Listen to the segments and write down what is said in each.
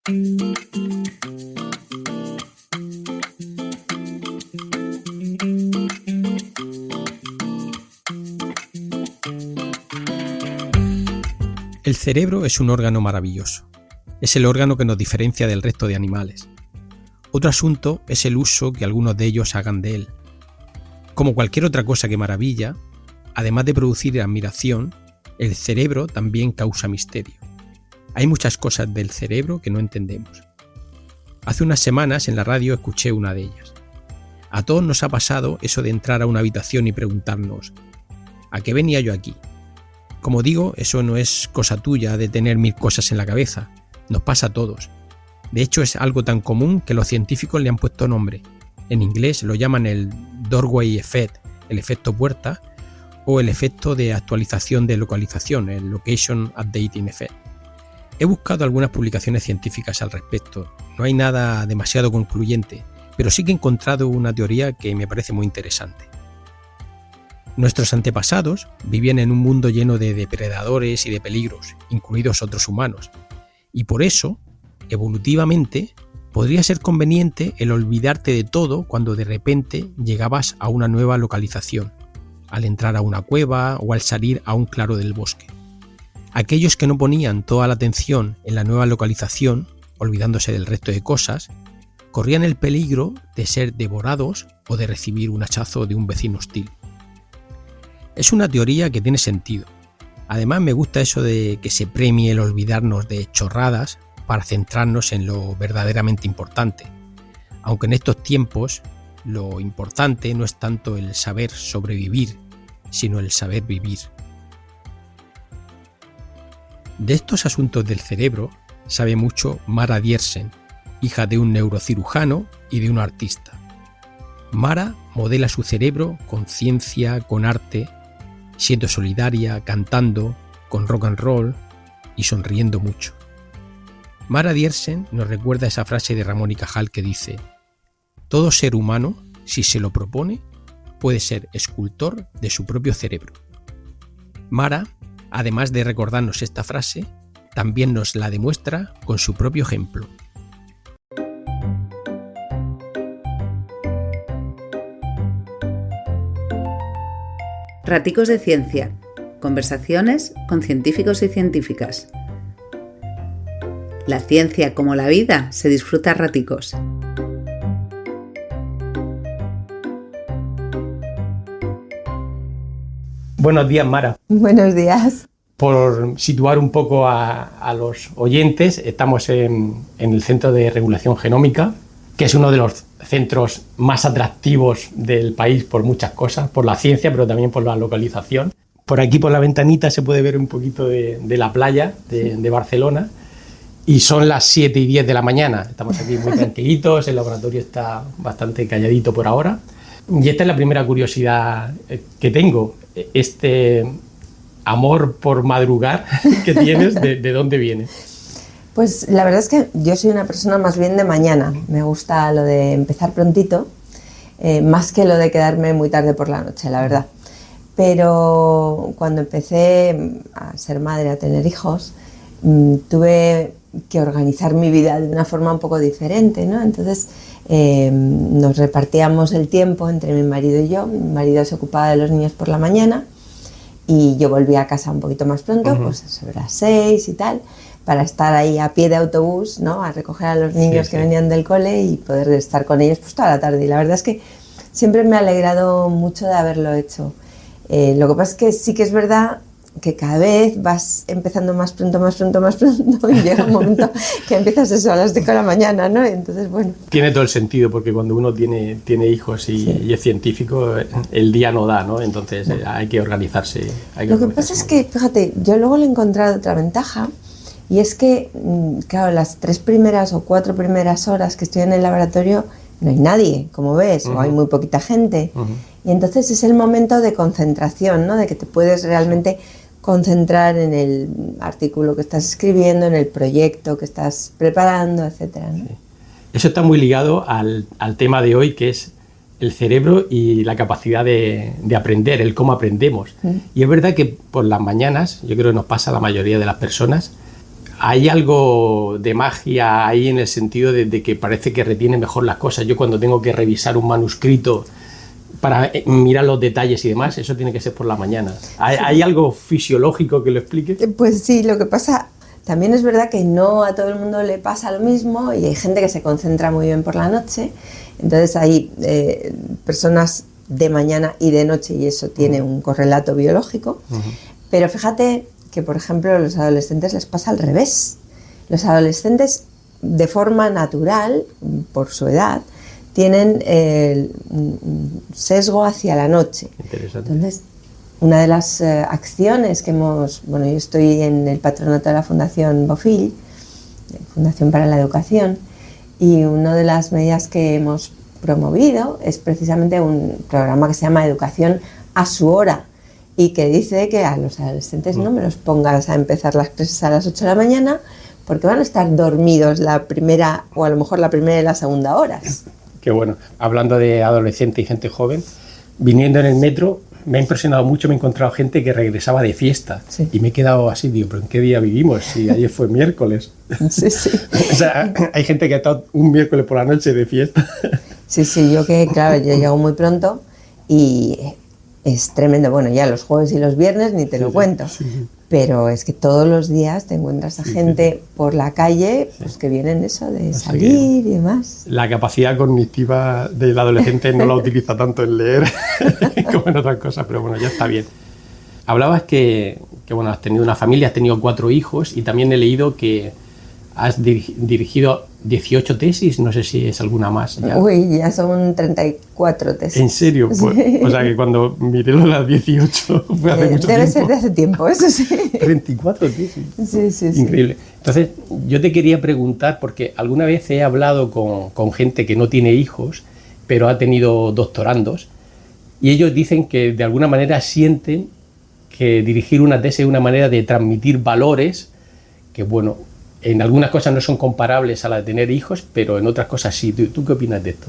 El cerebro es un órgano maravilloso. Es el órgano que nos diferencia del resto de animales. Otro asunto es el uso que algunos de ellos hagan de él. Como cualquier otra cosa que maravilla, además de producir admiración, el cerebro también causa misterio. Hay muchas cosas del cerebro que no entendemos. Hace unas semanas en la radio escuché una de ellas. A todos nos ha pasado eso de entrar a una habitación y preguntarnos: ¿a qué venía yo aquí? Como digo, eso no es cosa tuya de tener 1000 cosas en la cabeza. Nos pasa a todos. De hecho, es algo tan común que los científicos le han puesto nombre. En inglés lo llaman el Doorway Effect, el efecto puerta, o el efecto de actualización de localización, el Location Updating Effect. He buscado algunas publicaciones científicas al respecto. No hay nada demasiado concluyente, pero sí que he encontrado una teoría que me parece muy interesante. Nuestros antepasados vivían en un mundo lleno de depredadores y de peligros, incluidos otros humanos, y por eso, evolutivamente, podría ser conveniente el olvidarte de todo cuando de repente llegabas a una nueva localización, al entrar a una cueva o al salir a un claro del bosque. Aquellos que no ponían toda la atención en la nueva localización, olvidándose del resto de cosas, corrían el peligro de ser devorados o de recibir un hachazo de un vecino hostil. Es una teoría que tiene sentido. Además, me gusta eso de que se premie el olvidarnos de chorradas para centrarnos en lo verdaderamente importante. Aunque en estos tiempos lo importante no es tanto el saber sobrevivir, sino el saber vivir. De estos asuntos del cerebro sabe mucho Mara Diersen, hija de un neurocirujano y de un artista. Mara modela su cerebro con ciencia, con arte, siendo solidaria, cantando, con rock and roll y sonriendo mucho. Mara Diersen nos recuerda esa frase de Ramón y Cajal que dice: todo ser humano, si se lo propone, puede ser escultor de su propio cerebro. Mara, además de recordarnos esta frase, también nos la demuestra con su propio ejemplo. Raticos de Ciencia. Conversaciones con científicos y científicas. La ciencia, como la vida, se disfruta a raticos. Buenos días, Mara. Buenos días. Por situar un poco a los oyentes, estamos en el Centro de Regulación Genómica, que es uno de los centros más atractivos del país por muchas cosas, por la ciencia, pero también por la localización. Por aquí, por la ventanita, se puede ver un poquito de la playa de Barcelona, y son las 7:10 de la mañana. Estamos aquí muy tranquilitos, el laboratorio está bastante calladito por ahora. Y esta es la primera curiosidad que tengo, este amor por madrugar que tienes, ¿de dónde viene? Pues la verdad es que yo soy una persona más bien de mañana. Me gusta lo de empezar prontito, más que lo de quedarme muy tarde por la noche, la verdad. Pero cuando empecé a ser madre, a tener hijos, tuve que organizar mi vida de una forma un poco diferente, ¿no? Entonces nos repartíamos el tiempo entre mi marido y yo. Mi marido se ocupaba de los niños por la mañana y yo volvía a casa un poquito más pronto, pues sobre las 6 y tal, para estar ahí a pie de autobús, ¿no? A recoger a los niños que venían del cole y poder estar con ellos pues toda la tarde. Y la verdad es que siempre me ha alegrado mucho de haberlo hecho. Lo que pasa es que sí que es verdad que cada vez vas empezando más pronto y llega un momento que empiezas eso a las 5 de la mañana, ¿no? Entonces, bueno. Tiene todo el sentido, porque cuando uno tiene hijos y es científico, el día no da, ¿no? Entonces hay que organizarse. Lo que pasa es que, fíjate, yo luego le he encontrado otra ventaja, y es que, claro, las 3 primeras o 4 primeras horas que estoy en el laboratorio no hay nadie, como ves, o hay muy poquita gente. Y entonces es el momento de concentración, ¿no? De que te puedes realmente concentrar en el artículo que estás escribiendo, en el proyecto que estás preparando, etcétera, ¿no? Sí. Eso está muy ligado al tema de hoy, que es el cerebro y la capacidad de aprender, el cómo aprendemos. Y es verdad que por las mañanas, yo creo que nos pasa a la mayoría de las personas, hay algo de magia ahí en el sentido de que parece que retiene mejor las cosas. Yo cuando tengo que revisar un manuscrito para mirar los detalles y demás, eso tiene que ser por la mañana. ¿Hay algo fisiológico que lo explique? Pues sí, lo que pasa, también es verdad que no a todo el mundo le pasa lo mismo y hay gente que se concentra muy bien por la noche, entonces hay personas de mañana y de noche y eso tiene un correlato biológico, pero fíjate que, por ejemplo, a los adolescentes les pasa al revés. Los adolescentes, de forma natural, por su edad, tienen un sesgo hacia la noche. Interesante. Entonces, una de las acciones que yo estoy en el patronato de la Fundación Bofill, Fundación para la Educación, y una de las medidas que hemos promovido es precisamente un programa que se llama Educación a su hora, y que dice que a los adolescentes no me los pongas a empezar las clases a las 8 de la mañana porque van a estar dormidos la primera o a lo mejor la primera y la segunda horas. Qué bueno. Hablando de adolescentes y gente joven, viniendo en el metro me ha impresionado mucho, me he encontrado gente que regresaba de fiesta y me he quedado así, digo, ¿pero en qué día vivimos? Si ayer fue miércoles. Sí, sí. O sea, hay gente que ha estado un miércoles por la noche de fiesta. Sí, yo llego muy pronto y es tremendo. Bueno, ya los jueves y los viernes ni te lo cuento. Sí. Pero es que todos los días te encuentras a gente por la calle pues que vienen eso de salir y demás. La capacidad cognitiva del adolescente no la utiliza tanto en leer como en otras cosas, pero bueno, ya está bien. Hablabas que bueno, has tenido una familia, has tenido 4 hijos y también he leído que has dirigido 18 tesis, no sé si es alguna más. Ya. Uy, ya son 34 tesis. ¿En serio? Pues, sí. O sea que cuando miré lo de las 18 fue hace mucho tiempo. Debe ser de hace tiempo, eso sí. 34 tesis. Sí. Increíble. Entonces, yo te quería preguntar, porque alguna vez he hablado con gente que no tiene hijos, pero ha tenido doctorandos, y ellos dicen que de alguna manera sienten que dirigir una tesis es una manera de transmitir valores que, bueno, en algunas cosas no son comparables a las de tener hijos, pero en otras cosas sí. ¿Tú qué opinas de esto?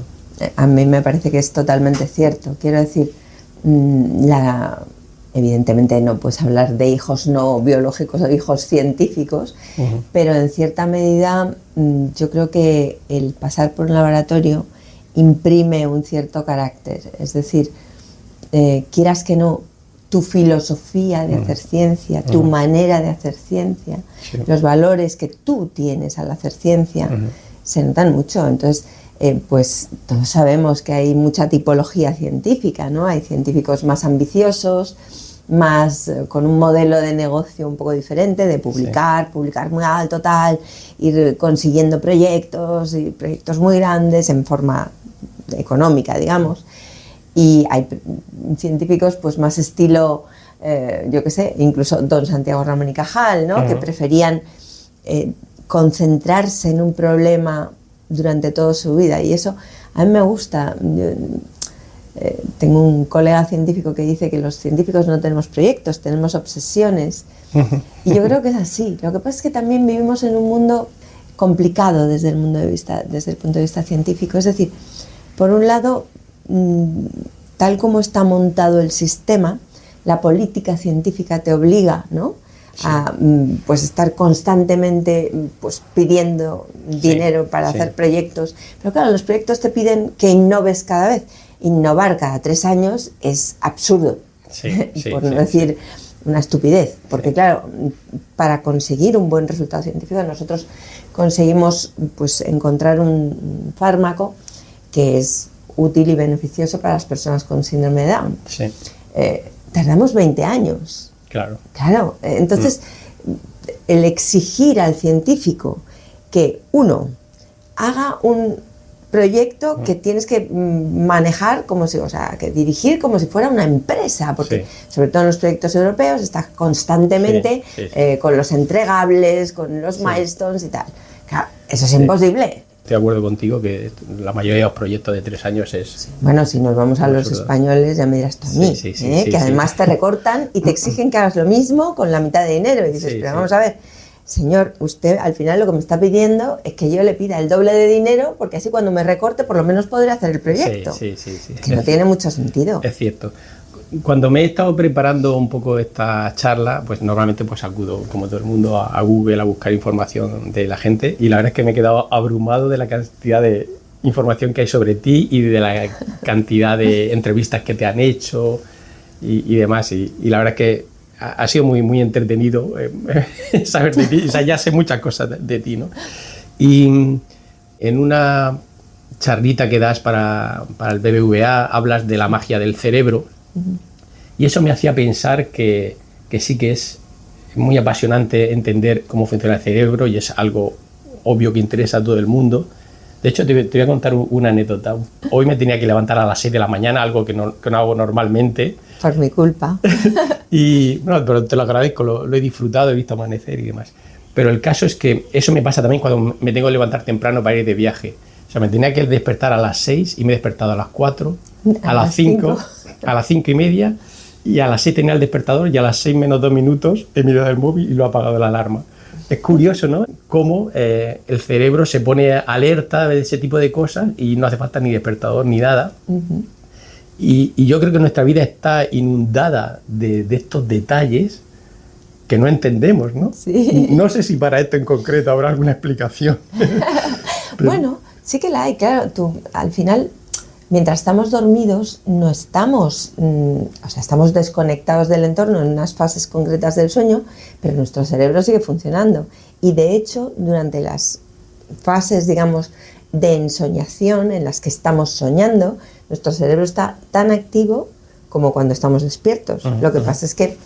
A mí me parece que es totalmente cierto. Quiero decir, evidentemente no puedes hablar de hijos no biológicos o hijos científicos, pero en cierta medida yo creo que el pasar por un laboratorio imprime un cierto carácter. Es decir, quieras que no, tu filosofía de hacer ciencia, tu manera de hacer ciencia, los valores que tú tienes al hacer ciencia, se notan mucho. Entonces, pues todos sabemos que hay mucha tipología científica, ¿no? Hay científicos más ambiciosos, más con un modelo de negocio un poco diferente, de publicar muy alto, tal, ir consiguiendo proyectos y proyectos muy grandes en forma económica, digamos. Y hay científicos pues más estilo, yo qué sé, incluso don Santiago Ramón y Cajal, ¿no? Que preferían concentrarse en un problema durante toda su vida, y eso a mí me gusta. Yo, tengo un colega científico que dice que los científicos no tenemos proyectos, tenemos obsesiones, y yo creo que es así. Lo que pasa es que también vivimos en un mundo complicado desde el punto de vista científico. Es decir, por un lado, tal como está montado el sistema, la política científica te obliga, ¿no? A pues estar constantemente pues pidiendo dinero para hacer proyectos, pero claro, los proyectos te piden que innoves cada vez. Innovar cada 3 años es absurdo, por no decir una estupidez, porque claro, para conseguir un buen resultado científico nosotros conseguimos pues encontrar un fármaco que es útil y beneficioso para las personas con síndrome de Down. Tardamos 20 años. Claro, entonces el exigir al científico que uno haga un proyecto que tienes que manejar que dirigir como si fuera una empresa, porque sobre todo en los proyectos europeos estás constantemente con los entregables, con los milestones y tal. Claro, eso es imposible. Estoy de acuerdo contigo que la mayoría de los proyectos de 3 años es... Bueno, si nos vamos a los españoles, ya me dirás tú a mí, que además te recortan y te exigen que hagas lo mismo con la mitad de dinero. Y dices, pero vamos a ver, señor, usted al final lo que me está pidiendo es que yo le pida el doble de dinero, porque así cuando me recorte por lo menos podré hacer el proyecto. Sí. Que no tiene mucho sentido. Es cierto. cuando me he estado preparando un poco esta charla, pues normalmente pues acudo, como todo el mundo, a Google a buscar información de la gente, y la verdad es que me he quedado abrumado de la cantidad de información que hay sobre ti y de la cantidad de entrevistas que te han hecho y demás, y la verdad es que ha sido muy, muy entretenido saber de ti. O sea, ya sé muchas cosas de ti, ¿no? Y en una charlita que das para el BBVA hablas de la magia del cerebro, y eso me hacía pensar que sí que es muy apasionante entender cómo funciona el cerebro, y es algo obvio que interesa a todo el mundo. De hecho, te voy a contar una anécdota. Hoy me tenía que levantar a las 6 de la mañana, algo que no hago normalmente. Por mi culpa. Y bueno, pero te lo agradezco, lo he disfrutado, he visto amanecer y demás. Pero el caso es que eso me pasa también cuando me tengo que levantar temprano para ir de viaje. O sea, me tenía que despertar a las 6 y me he despertado a las 4, a las 5, a las 5 y media, y a las 6 tenía el despertador, y a las 6 menos 2 minutos he mirado el móvil y lo he apagado la alarma. Es curioso, ¿no? Cómo el cerebro se pone alerta de ese tipo de cosas y no hace falta ni despertador ni nada. Uh-huh. Y yo creo que nuestra vida está inundada de estos detalles que no entendemos, ¿no? Sí. No sé si para esto en concreto habrá alguna explicación. Bueno, sí que la hay, claro. Tú, al final, mientras estamos dormidos, no estamos, estamos desconectados del entorno en unas fases concretas del sueño, pero nuestro cerebro sigue funcionando. Y de hecho, durante las fases, digamos, de ensoñación, en las que estamos soñando, nuestro cerebro está tan activo como cuando estamos despiertos. Uh-huh. Lo que pasa es que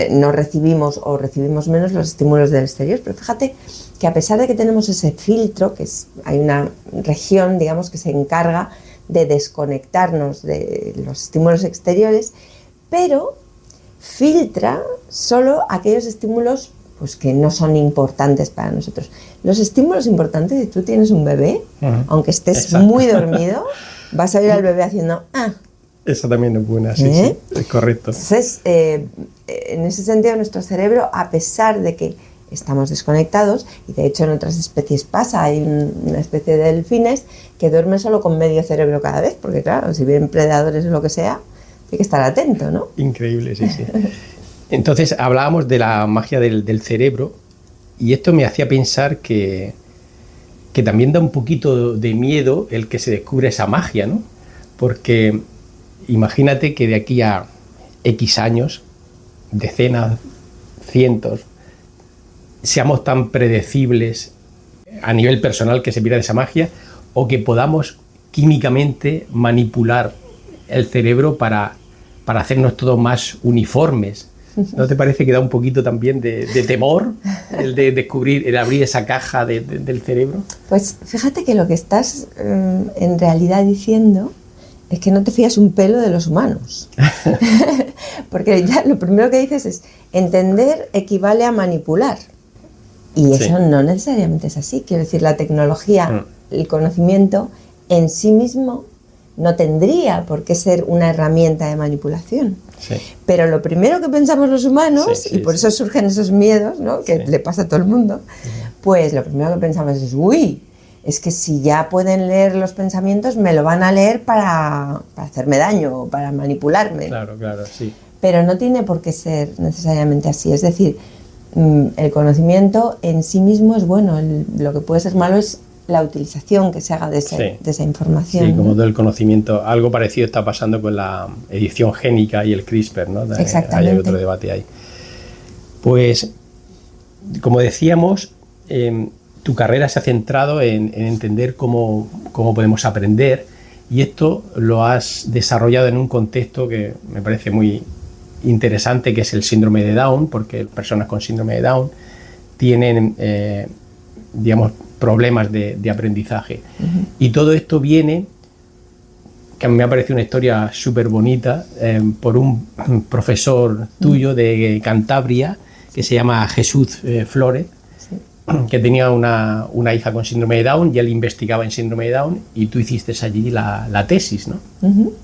no recibimos o recibimos menos los estímulos del exterior, pero fíjate que a pesar de que tenemos ese filtro, hay una región, digamos, que se encarga de desconectarnos de los estímulos exteriores, pero filtra solo aquellos estímulos pues, que no son importantes para nosotros. Los estímulos importantes, si tú tienes un bebé, aunque estés muy dormido, vas a oír al bebé haciendo Esa también es buena, sí, es correcto. Entonces, en ese sentido, nuestro cerebro, a pesar de que estamos desconectados, y de hecho en otras especies pasa, hay una especie de delfines que duermen solo con medio cerebro cada vez, porque claro, si vienen predadores o lo que sea, hay que estar atento, ¿no? Increíble, sí. Entonces hablábamos de la magia del cerebro, y esto me hacía pensar que también da un poquito de miedo el que se descubre esa magia, ¿no? Porque imagínate que de aquí a X años, decenas, cientos, seamos tan predecibles a nivel personal que se pierda esa magia, o que podamos químicamente manipular el cerebro para hacernos todos más uniformes. ¿No te parece que da un poquito también de temor el de descubrir, el abrir esa caja del cerebro? Pues fíjate que lo que estás en realidad diciendo es que no te fías un pelo de los humanos. Porque ya lo primero que dices es entender equivale a manipular. Y eso no necesariamente es así. Quiero decir, la tecnología, el conocimiento en sí mismo no tendría por qué ser una herramienta de manipulación. Sí. Pero lo primero que pensamos los humanos, y por eso surgen esos miedos, ¿no? Que le pasa a todo el mundo, pues lo primero que pensamos es, es que si ya pueden leer los pensamientos, me lo van a leer para hacerme daño o para manipularme. Claro, sí. Pero no tiene por qué ser necesariamente así. Es decir, el conocimiento en sí mismo es bueno. Lo que puede ser malo es la utilización que se haga de esa información. Sí, como todo el conocimiento. Algo parecido está pasando con la edición génica y el CRISPR, ¿no? Exactamente. Hay otro debate ahí. Pues, como decíamos, tu carrera se ha centrado en entender cómo podemos aprender, y esto lo has desarrollado en un contexto que me parece muy interesante, que es el síndrome de Down, porque personas con síndrome de Down tienen, digamos, problemas de aprendizaje. Uh-huh. Y todo esto viene, que a mí me ha parecido una historia súper bonita, por un profesor tuyo de Cantabria, que se llama Jesús Flores, que tenía una hija con síndrome de Down, y él investigaba en síndrome de Down, y tú hiciste allí la tesis, ¿no? Uh-huh.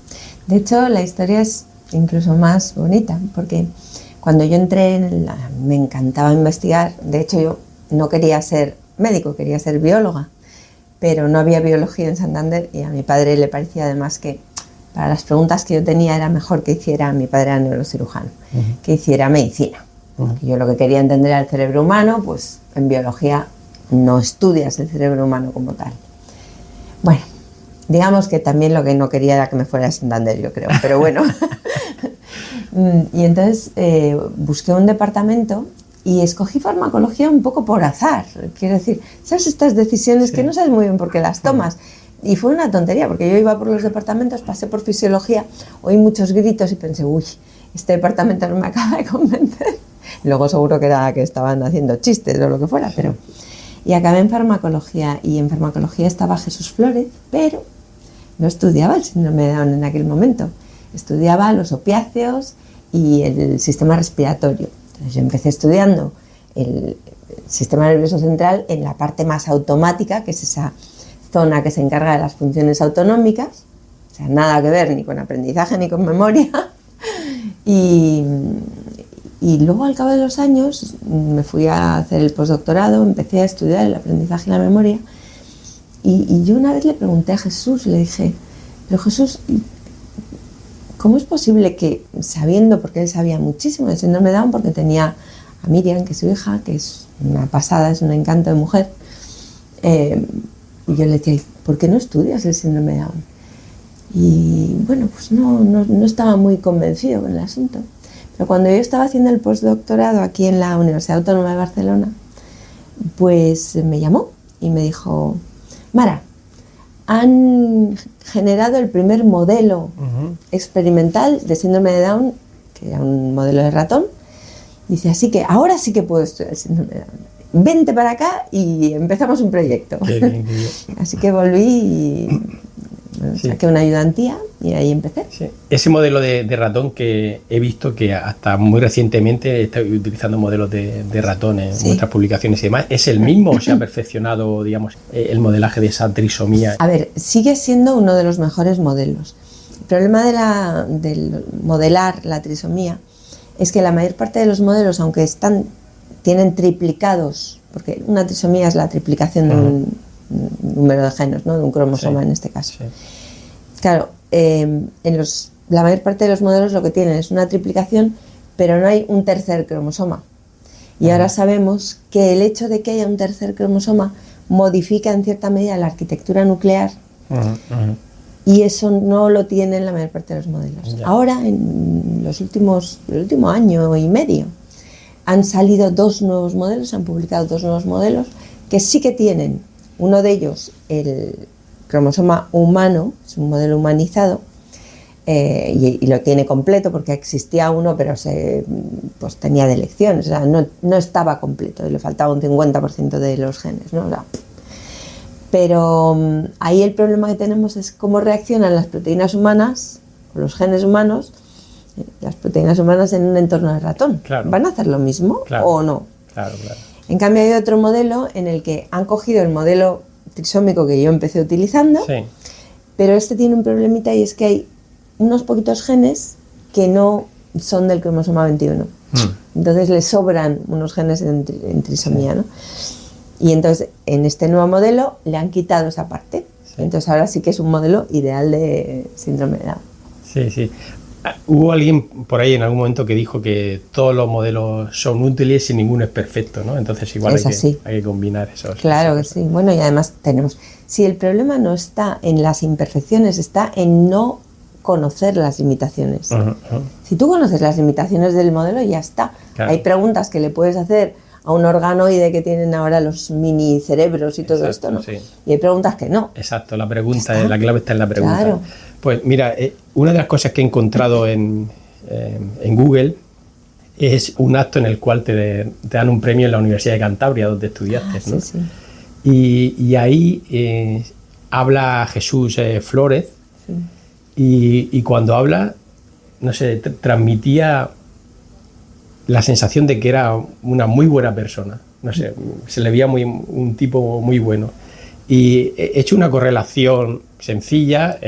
De hecho, la historia es incluso más bonita, porque cuando yo entré me encantaba investigar. De hecho, yo no quería ser médico, quería ser bióloga, pero no había biología en Santander, y a mi padre le parecía además que para las preguntas que yo tenía era mejor que hiciera, mi padre era neurocirujano, que hiciera medicina. Yo lo que quería entender era el cerebro humano, pues en biología no estudias el cerebro humano como tal. Bueno, digamos que también lo que no quería era que me fuera a Santander, yo creo, pero bueno. Y entonces busqué un departamento y escogí farmacología un poco por azar. Quiero decir, ¿sabes estas decisiones que no sabes muy bien por qué las tomas? Y fue una tontería, porque yo iba por los departamentos, pasé por fisiología, oí muchos gritos y pensé, uy, este departamento no me acaba de convencer. Luego seguro que era que estaban haciendo chistes o lo que fuera, pero... Y acabé en farmacología, y en farmacología estaba Jesús Flórez, pero no estudiaba el síndrome de Down en aquel momento. Estudiaba los opiáceos y el sistema respiratorio. Entonces yo empecé estudiando el sistema nervioso central en la parte más automática, que es esa zona que se encarga de las funciones autonómicas, o sea, nada que ver ni con aprendizaje ni con memoria. Y luego, al cabo de los años, me fui a hacer el postdoctorado, empecé a estudiar el aprendizaje y la memoria, y yo una vez le pregunté a Jesús, le dije, pero Jesús, ¿cómo es posible que, sabiendo, porque él sabía muchísimo del síndrome de Down, porque tenía a Miriam, que es su hija, que es una pasada, es un encanto de mujer, y yo le decía, ¿por qué no estudias el síndrome de Down? Y bueno, pues no estaba muy convencido con el asunto. Pero cuando yo estaba haciendo el postdoctorado aquí en la Universidad Autónoma de Barcelona, pues me llamó y me dijo, Mara, han generado el primer modelo experimental de síndrome de Down, que era un modelo de ratón. Dice, así que ahora sí que puedo estudiar el síndrome de Down. Vente para acá y empezamos un proyecto. Qué bien. Así que volví y saqué una ayudantía y ahí empecé. Sí. Ese modelo de ratón que he visto que hasta muy recientemente está utilizando modelos de ratones en nuestras publicaciones y demás, ¿es el mismo o se ha perfeccionado, digamos, el modelaje de esa trisomía? A ver, sigue siendo uno de los mejores modelos. El problema del modelar la trisomía es que la mayor parte de los modelos, aunque tienen triplicados, porque una trisomía es la triplicación de un número de genes, ¿no? De un cromosoma en este caso. Sí. Claro, la mayor parte de los modelos lo que tienen es una triplicación, pero no hay un tercer cromosoma. Y ahora sabemos que el hecho de que haya un tercer cromosoma modifica en cierta medida la arquitectura nuclear, y eso no lo tienen la mayor parte de los modelos. Ya. Ahora, en el último año y medio, han salido dos nuevos modelos, se han publicado dos nuevos modelos que sí que tienen, uno de ellos, el cromosoma humano, es un modelo humanizado, y lo tiene completo porque existía uno, pero pues tenía delecciones, o sea, no estaba completo, le faltaba un 50% de los genes, ¿no? O sea, pero ahí el problema que tenemos es cómo reaccionan las proteínas humanas, o los genes humanos, las proteínas humanas en un entorno de ratón. Claro. ¿Van a hacer lo mismo o no? Claro. En cambio hay otro modelo en el que han cogido el modelo trisómico que yo empecé utilizando, pero este tiene un problemita, y es que hay unos poquitos genes que no son del cromosoma 21. Entonces le sobran unos genes en trisomía, ¿no? Y entonces en este nuevo modelo le han quitado esa parte. Entonces ahora sí que es un modelo ideal de síndrome de Down. Sí. Hubo alguien por ahí en algún momento que dijo que todos los modelos son útiles y ninguno es perfecto, ¿no? Entonces igual hay que combinar esos. Claro que sí. Bueno, y además si el problema no está en las imperfecciones, está en no conocer las limitaciones. Si tú conoces las limitaciones del modelo, ya está. Claro. Hay preguntas que le puedes hacer a un organoide que tienen ahora los mini cerebros y todo esto, ¿no? Sí. Y hay preguntas que no. Exacto, la clave está en la pregunta. Claro. Pues mira, una de las cosas que he encontrado en Google es un acto en el cual te dan un premio en la Universidad de Cantabria, donde estudiaste, ¿no? Sí. Y ahí habla Jesús Flórez, y cuando habla, no sé, transmitía la sensación de que era una muy buena persona. No sé, se le veía un tipo muy bueno. Y he hecho una correlación sencilla,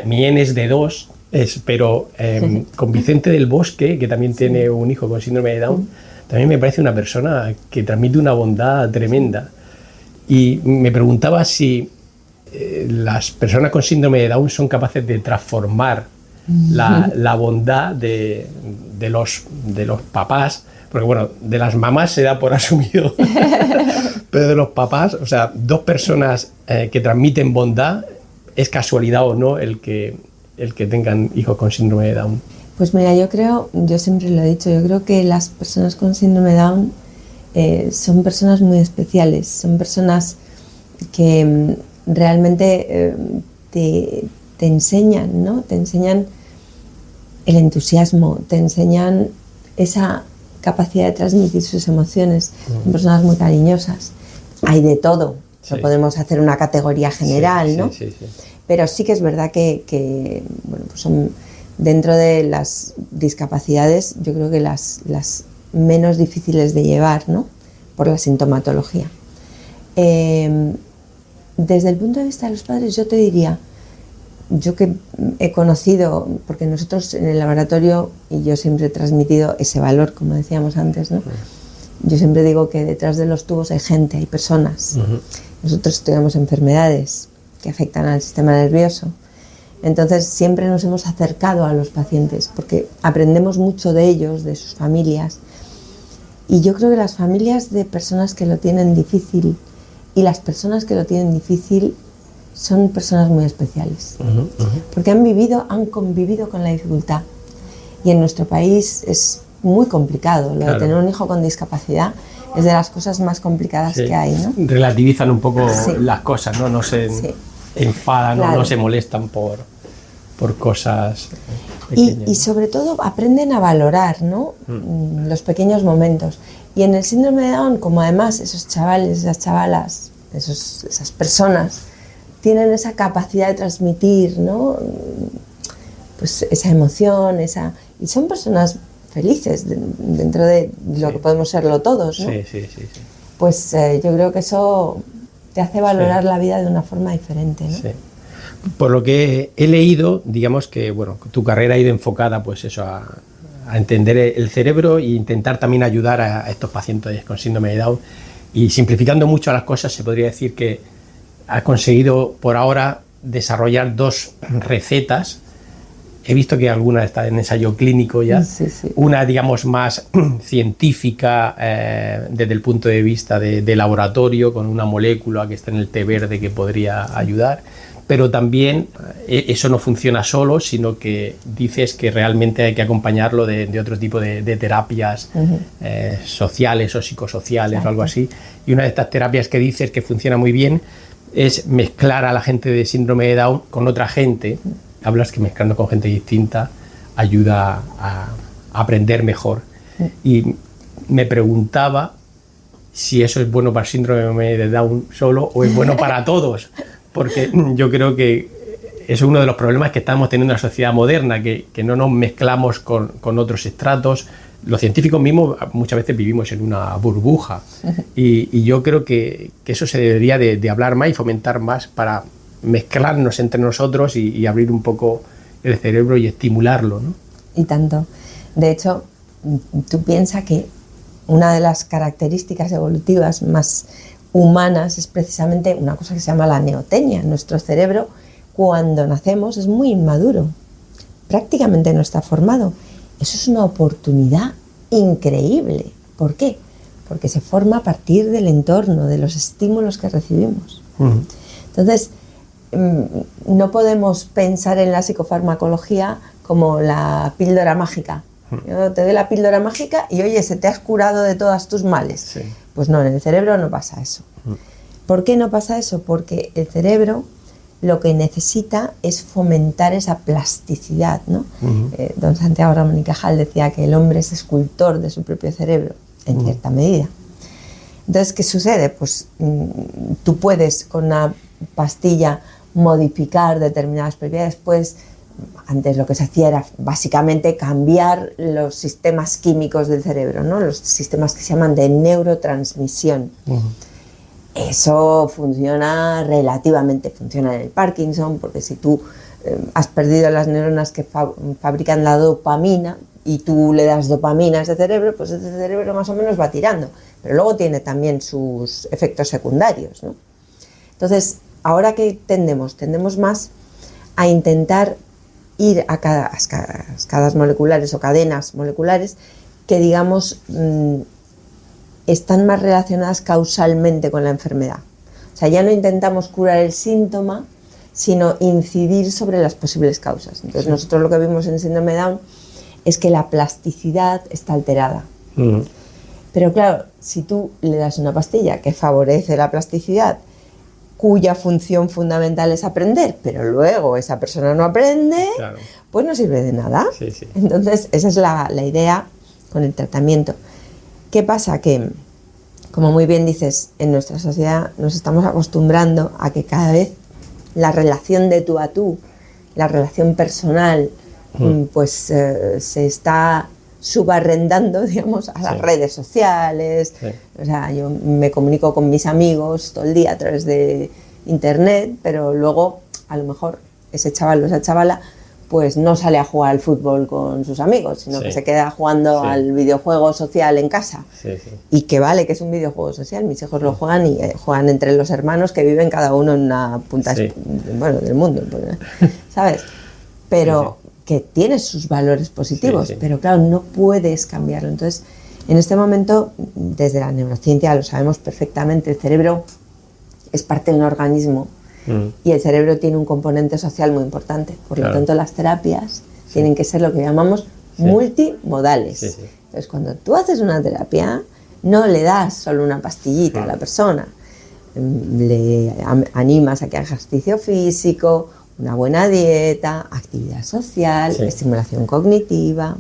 mi N es de 2, pero con Vicente del Bosque, que también tiene un hijo con síndrome de Down, también me parece una persona que transmite una bondad tremenda. Y me preguntaba si las personas con síndrome de Down son capaces de transformar la bondad de los papás, porque bueno, de las mamás se da por asumido, pero de los papás, o sea, dos personas que transmiten bondad, ¿es casualidad o no el que tengan hijos con síndrome de Down? Pues mira, yo siempre lo he dicho, yo creo que las personas con síndrome de Down son personas muy especiales, son personas que realmente te enseñan, ¿no? Te enseñan el entusiasmo, te enseñan esa capacidad de transmitir sus emociones. Son personas muy cariñosas. Hay de todo, no podemos hacer una categoría general, ¿no? Sí. Pero sí que es verdad que bueno, pues son dentro de las discapacidades, yo creo que las menos difíciles de llevar, ¿no? Por la sintomatología. Desde el punto de vista de los padres, yo te diría, yo que he conocido, porque nosotros en el laboratorio, y yo siempre he transmitido ese valor, como decíamos antes, ¿no? Yo siempre digo que detrás de los tubos hay gente, hay personas. Nosotros estudiamos enfermedades que afectan al sistema nervioso. Entonces siempre nos hemos acercado a los pacientes porque aprendemos mucho de ellos, de sus familias. Y yo creo que las familias de personas que lo tienen difícil y las personas que lo tienen difícil son personas muy especiales. Porque han convivido con la dificultad. Y en nuestro país es muy complicado. Lo de tener un hijo con discapacidad es de las cosas más complicadas que hay, ¿no? Relativizan un poco las cosas, ¿no? No se enfadan, no se molestan por cosas pequeñas. Y sobre todo aprenden a valorar, ¿no? Los pequeños momentos. Y en el síndrome de Down, como además esos chavales, esas chavalas, esas personas tienen esa capacidad de transmitir, ¿no? Pues esa emoción, y son personas felices dentro de lo que podemos serlo todos, ¿no? Sí. Pues yo creo que eso te hace valorar la vida de una forma diferente, ¿no? Sí. Por lo que he leído, digamos que bueno, tu carrera ha ido enfocada pues eso, a entender el cerebro e intentar también ayudar a estos pacientes con síndrome de Down. Y simplificando mucho las cosas, se podría decir que has conseguido por ahora desarrollar 2 recetas. He visto que alguna está en ensayo clínico ya. Sí. Una, digamos, más científica desde el punto de vista de laboratorio, con una molécula que está en el té verde que podría ayudar. Pero también eso no funciona solo, sino que dices que realmente hay que acompañarlo de otro tipo de terapias sociales o psicosociales o algo así. Y una de estas terapias que dices que funciona muy bien es mezclar a la gente de síndrome de Down con otra gente. Hablas que mezclando con gente distinta ayuda a aprender mejor. Y me preguntaba si eso es bueno para el síndrome de Down solo o es bueno para todos. Porque yo creo que es uno de los problemas que estamos teniendo en la sociedad moderna, que no nos mezclamos con otros estratos. Los científicos mismos muchas veces vivimos en una burbuja y yo creo que eso se debería de hablar más y fomentar más para mezclarnos entre nosotros y abrir un poco el cerebro y estimularlo, ¿no? Y tanto. De hecho, tú piensas que una de las características evolutivas más humanas es precisamente una cosa que se llama la neotenia. Nuestro cerebro, cuando nacemos, es muy inmaduro, prácticamente no está formado. Eso es una oportunidad increíble. ¿Por qué? Porque se forma a partir del entorno, de los estímulos que recibimos. Entonces, no podemos pensar en la psicofarmacología como la píldora mágica. Yo te doy la píldora mágica y oye, se te has curado de todos tus males. Sí. Pues no, en el cerebro no pasa eso. ¿Por qué no pasa eso? Porque el cerebro lo que necesita es fomentar esa plasticidad, ¿no? Don Santiago Ramón y Cajal decía que el hombre es escultor de su propio cerebro, en cierta medida. Entonces, ¿qué sucede? Pues tú puedes con una pastilla modificar determinadas propiedades, pues antes lo que se hacía era básicamente cambiar los sistemas químicos del cerebro, ¿no? Los sistemas que se llaman de neurotransmisión. Eso funciona relativamente, funciona en el Parkinson, porque si tú has perdido las neuronas que fabrican la dopamina y tú le das dopamina a ese cerebro, pues ese cerebro más o menos va tirando, pero luego tiene también sus efectos secundarios, ¿no? Entonces, ahora que tendemos más a intentar ir a cascadas moleculares o cadenas moleculares que, digamos, están más relacionadas causalmente con la enfermedad. O sea, ya no intentamos curar el síntoma, sino incidir sobre las posibles causas. Entonces, nosotros lo que vimos en síndrome de Down es que la plasticidad está alterada. Pero claro, si tú le das una pastilla que favorece la plasticidad, cuya función fundamental es aprender, pero luego esa persona no aprende, claro, pues no sirve de nada. Entonces, esa es la idea con el tratamiento. ¿Qué pasa? Que, como muy bien dices, en nuestra sociedad nos estamos acostumbrando a que cada vez la relación de tú a tú, la relación personal, pues se está subarrendando, digamos, a las redes sociales. O sea, yo me comunico con mis amigos todo el día a través de internet, pero luego a lo mejor ese chaval o esa chavala pues no sale a jugar al fútbol con sus amigos, sino que se queda jugando al videojuego social en casa. Y que vale que es un videojuego social, mis hijos lo juegan y juegan entre los hermanos que viven cada uno en una punta del mundo, ¿sabes? Pero que tiene sus valores positivos, pero claro, no puedes cambiarlo. Entonces, en este momento, desde la neurociencia lo sabemos perfectamente, el cerebro es parte de un organismo y el cerebro tiene un componente social muy importante. Por lo tanto, las terapias tienen que ser lo que llamamos multimodales. Entonces, cuando tú haces una terapia, no le das solo una pastillita a la persona, le animas a que haga ejercicio físico, una buena dieta, actividad social, estimulación cognitiva.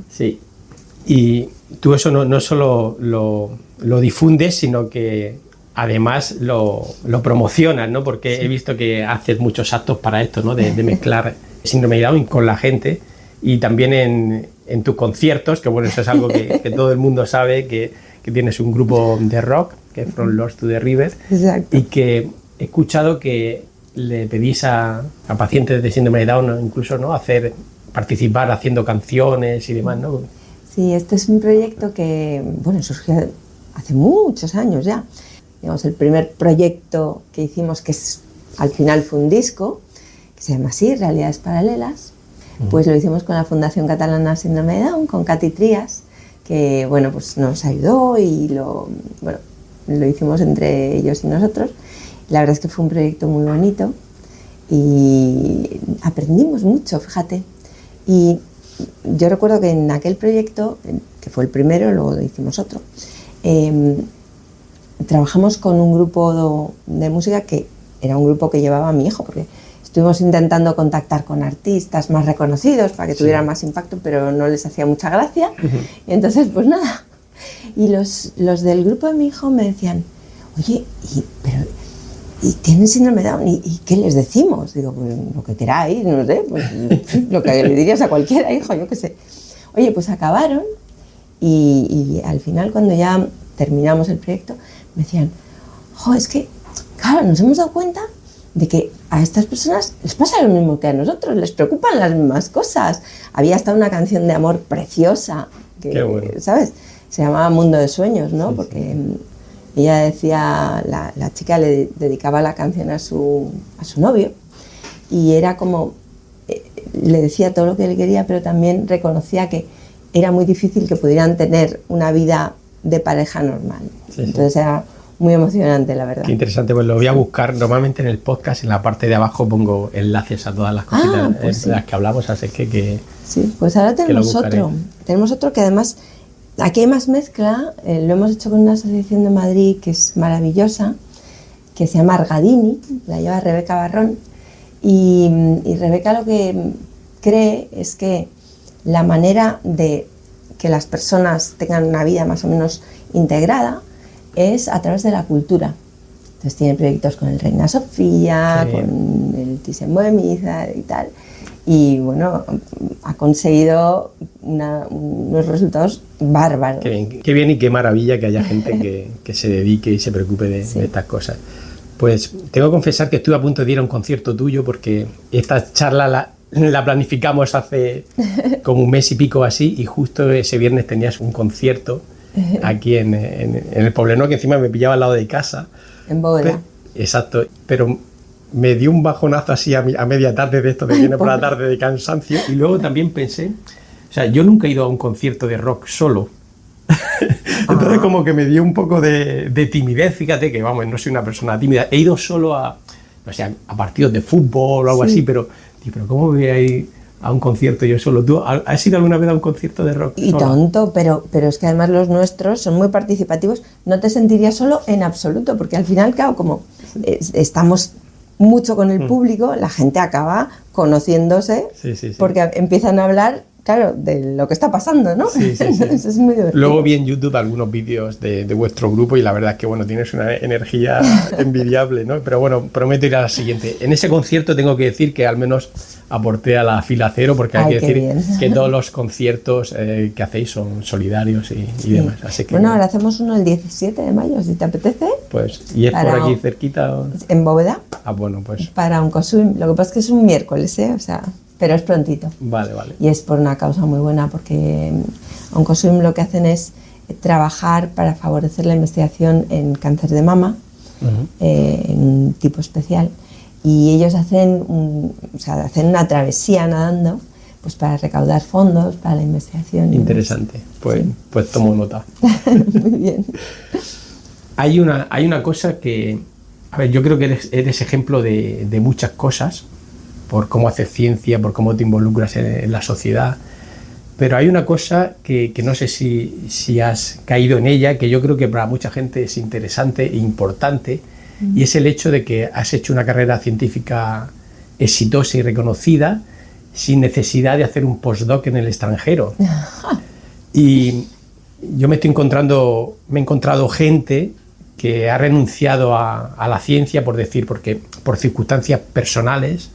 Y tú eso no solo lo difundes, sino que además lo promocionas, ¿no? Porque he visto que haces muchos actos para esto, ¿no? De mezclar síndrome de Down con la gente, y también en tus conciertos, que bueno, eso es algo que todo el mundo sabe, que tienes un grupo de rock, que es From Lost to the River. Exacto. Y que he escuchado que le pedís a pacientes de síndrome de Down incluso, ¿no?, participar haciendo canciones y demás, ¿no? Sí, este es un proyecto que, bueno, surgió hace muchos años ya. Digamos, el primer proyecto que hicimos, que al final fue un disco, que se llama así, Realidades Paralelas, pues lo hicimos con la Fundación Catalana Síndrome de Down, con Katy Trias, que, bueno, pues nos ayudó y lo hicimos entre ellos y nosotros. La verdad es que fue un proyecto muy bonito y aprendimos mucho, fíjate. Y yo recuerdo que en aquel proyecto, que fue el primero, luego hicimos otro, trabajamos con un grupo de música que era un grupo que llevaba a mi hijo, porque estuvimos intentando contactar con artistas más reconocidos para que tuvieran más impacto, pero no les hacía mucha gracia. Y entonces, pues nada. Y los del grupo de mi hijo me decían, oye, ¿y tienen síndrome de Down? ¿Y qué les decimos? Digo, pues lo que queráis, no sé, pues lo que le dirías a cualquiera, hijo, yo qué sé. Oye, pues acabaron y al final, cuando ya terminamos el proyecto, me decían, es que, claro, nos hemos dado cuenta de que a estas personas les pasa lo mismo que a nosotros, les preocupan las mismas cosas. Había hasta una canción de amor preciosa, que, bueno, ¿sabes? Se llamaba Mundo de Sueños, ¿no? Porque ella decía, la chica le dedicaba la canción a su novio, y era como, le decía todo lo que él quería, pero también reconocía que era muy difícil que pudieran tener una vida de pareja normal. Entonces era muy emocionante, la verdad. Qué interesante, pues lo voy a buscar. Normalmente en el podcast, en la parte de abajo, pongo enlaces a todas las cositas de las que hablamos, así que sí, pues ahora tenemos otro. Tenemos otro que además, aquí hay más mezcla, lo hemos hecho con una asociación de Madrid que es maravillosa, que se llama Argadini, la lleva Rebeca Barrón, y Rebeca lo que cree es que la manera de que las personas tengan una vida más o menos integrada es a través de la cultura. Entonces tiene proyectos con el Reina Sofía, con el Thyssen-Bornemisza y tal, y bueno, ha conseguido unos resultados bárbaros. Qué bien y qué maravilla que haya gente que se dedique y se preocupe de estas cosas. Pues tengo que confesar que estuve a punto de ir a un concierto tuyo, porque esta charla la planificamos hace como un mes y pico así, y justo ese viernes tenías un concierto aquí en el Poblenou, que encima me pillaba al lado de casa. En Bóveda. Exacto, pero me dio un bajonazo así a media tarde de esto de viene por la tarde de cansancio, y luego también pensé, o sea, yo nunca he ido a un concierto de rock solo. Entonces como que me dio un poco de timidez, fíjate que vamos, no soy una persona tímida, he ido solo a partidos de fútbol o algo así, pero ¿cómo voy a ir a un concierto yo solo? ¿Tú has ido alguna vez a un concierto de rock? Y tonto, pero es que además los nuestros son muy participativos, no te sentirías solo en absoluto, porque al final, claro, como estamos mucho con el público, la gente acaba conociéndose, porque empiezan a hablar, claro, de lo que está pasando, ¿no? Sí. Eso es muy divertido. Luego vi en YouTube algunos vídeos de vuestro grupo y la verdad es que, bueno, tienes una energía envidiable, ¿no? Pero bueno, prometo ir a la siguiente. En ese concierto tengo que decir que al menos aporté a la fila cero, porque hay que decir bien. Que todos los conciertos que hacéis son solidarios y demás. Así que, bueno, ahora hacemos uno el 17 de mayo, si te apetece. Pues, ¿y es por aquí cerquita? En Bóveda. Ah, bueno, pues. Para Oncoswim. Lo que pasa es que es un miércoles, ¿eh? O sea, pero es prontito. Vale. Y es por una causa muy buena, porque Oncoswim lo que hacen es trabajar para favorecer la investigación en cáncer de mama, en un tipo especial. Y ellos hacen una travesía nadando, pues para recaudar fondos para la investigación. Interesante. Pues tomo nota. Muy bien. Hay una cosa que, a ver, yo creo que eres ejemplo de muchas cosas, por cómo haces ciencia, por cómo te involucras en la sociedad, pero hay una cosa que no sé si has caído en ella, que yo creo que para mucha gente es interesante e importante, y es el hecho de que has hecho una carrera científica exitosa y reconocida sin necesidad de hacer un postdoc en el extranjero. Y yo me he encontrado gente que ha renunciado a la ciencia por circunstancias personales,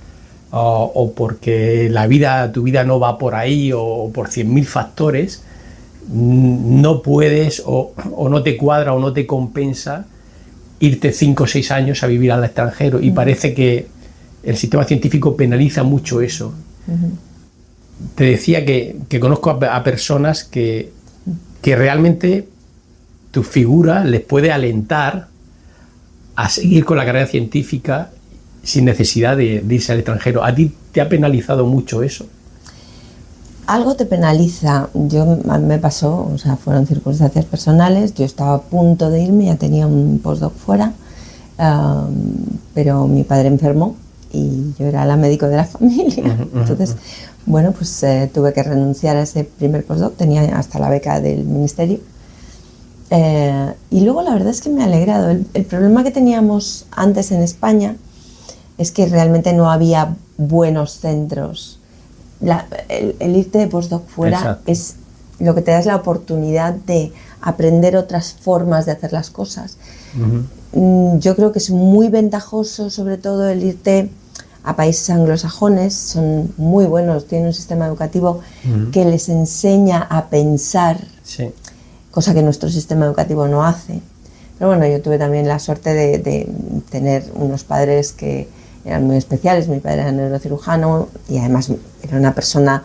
o porque tu vida no va por ahí, o por 100.000 factores, no puedes o no te cuadra o no te compensa irte 5 o 6 años a vivir al extranjero, y parece que el sistema científico penaliza mucho eso. Te decía que conozco a personas que realmente tu figura les puede alentar a seguir con la carrera científica sin necesidad de irse al extranjero. ¿A ti te ha penalizado mucho eso? Algo te penaliza. A mí me pasó, o sea, fueron circunstancias personales. Yo estaba a punto de irme, ya tenía un postdoc fuera, pero mi padre enfermó y yo era la médico de la familia. Entonces, bueno, pues tuve que renunciar a ese primer postdoc. Tenía hasta la beca del ministerio. Y luego la verdad es que me ha alegrado. El problema que teníamos antes en España es que realmente no había buenos centros. El irte de postdoc fuera, exacto, es lo que te da, es la oportunidad de aprender otras formas de hacer las cosas. Yo creo que es muy ventajoso, sobre todo, el irte a países anglosajones. Son muy buenos, tienen un sistema educativo que les enseña a pensar, cosa que nuestro sistema educativo no hace. Pero bueno, yo tuve también la suerte de tener unos padres que eran muy especiales. Mi padre era neurocirujano y además era una persona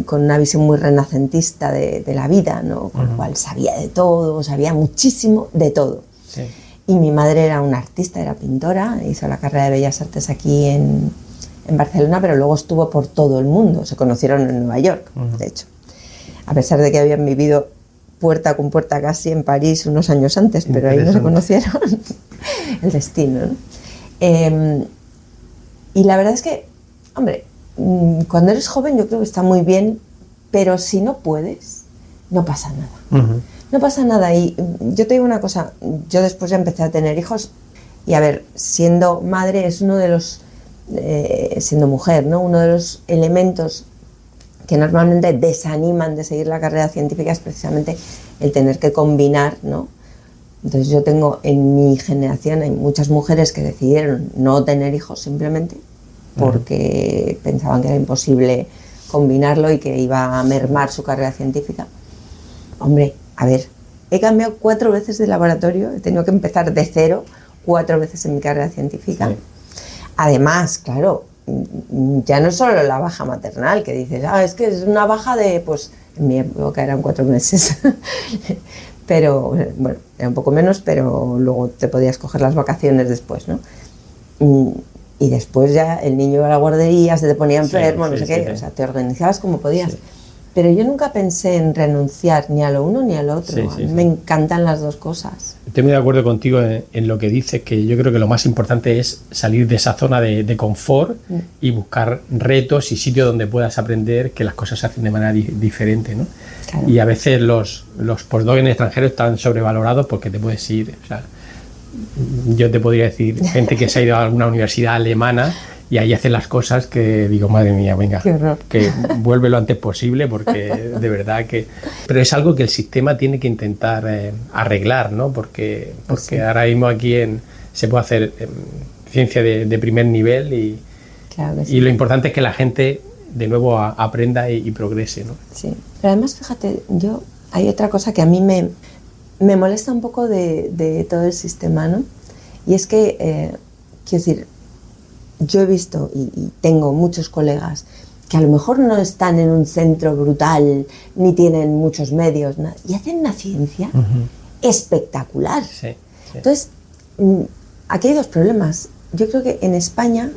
con una visión muy renacentista de la vida, ¿no? Con lo cual sabía de todo, sabía muchísimo de todo. Sí. Y mi madre era una artista, era pintora, hizo la carrera de Bellas Artes aquí en Barcelona, pero luego estuvo por todo el mundo. Se conocieron en Nueva York, de hecho. A pesar de que habían vivido puerta con puerta casi en París unos años antes, pero ahí no se conocieron. El destino, ¿no? Y la verdad es que, hombre, cuando eres joven yo creo que está muy bien, pero si no puedes, no pasa nada. No pasa nada. Y yo te digo una cosa, yo después ya empecé a tener hijos y, a ver, siendo madre es uno de los, siendo mujer, ¿no? Uno de los elementos que normalmente desaniman de seguir la carrera científica es precisamente el tener que combinar, ¿no? Entonces yo tengo en mi generación, hay muchas mujeres que decidieron no tener hijos simplemente porque pensaban que era imposible combinarlo y que iba a mermar su carrera científica. Hombre, a ver, he cambiado 4 veces de laboratorio, he tenido que empezar de cero 4 veces en mi carrera científica. Sí. Además, claro, ya no es solo la baja maternal, que dices, es que es una baja de, pues en mi época eran 4 meses. Pero, bueno, era un poco menos, pero luego te podías coger las vacaciones después, ¿no? y después ya el niño iba a la guardería, se te ponía enfermo, no sé qué, sí. o sea, te organizabas como podías. Sí. Pero yo nunca pensé en renunciar ni a lo uno ni al otro. Sí, A mí me encantan las dos cosas. Estoy muy de acuerdo contigo en lo que dices, que yo creo que lo más importante es salir de esa zona de confort y buscar retos y sitios donde puedas aprender que las cosas se hacen de manera diferente, ¿no? Claro. Y a veces los postdocs en extranjero están sobrevalorados porque te puedes ir, o sea, yo te podría decir gente que se ha ido a alguna universidad alemana y ahí hacen las cosas que digo, madre mía, venga, Qué horror. que vuelve lo antes posible, porque de verdad que... Pero es algo que el sistema tiene que intentar arreglar, ¿no? Porque Sí. ahora mismo aquí se puede hacer ciencia de primer nivel y Claro que sí. y lo importante es que la gente de nuevo aprenda y progrese, ¿no? Sí. Pero además, fíjate, hay otra cosa que a mí me molesta un poco de todo el sistema, ¿no? Y es que, quiero decir, yo he visto y tengo muchos colegas que a lo mejor no están en un centro brutal, ni tienen muchos medios, y hacen una ciencia espectacular. Sí, sí. Entonces, aquí hay dos problemas. Yo creo que en España,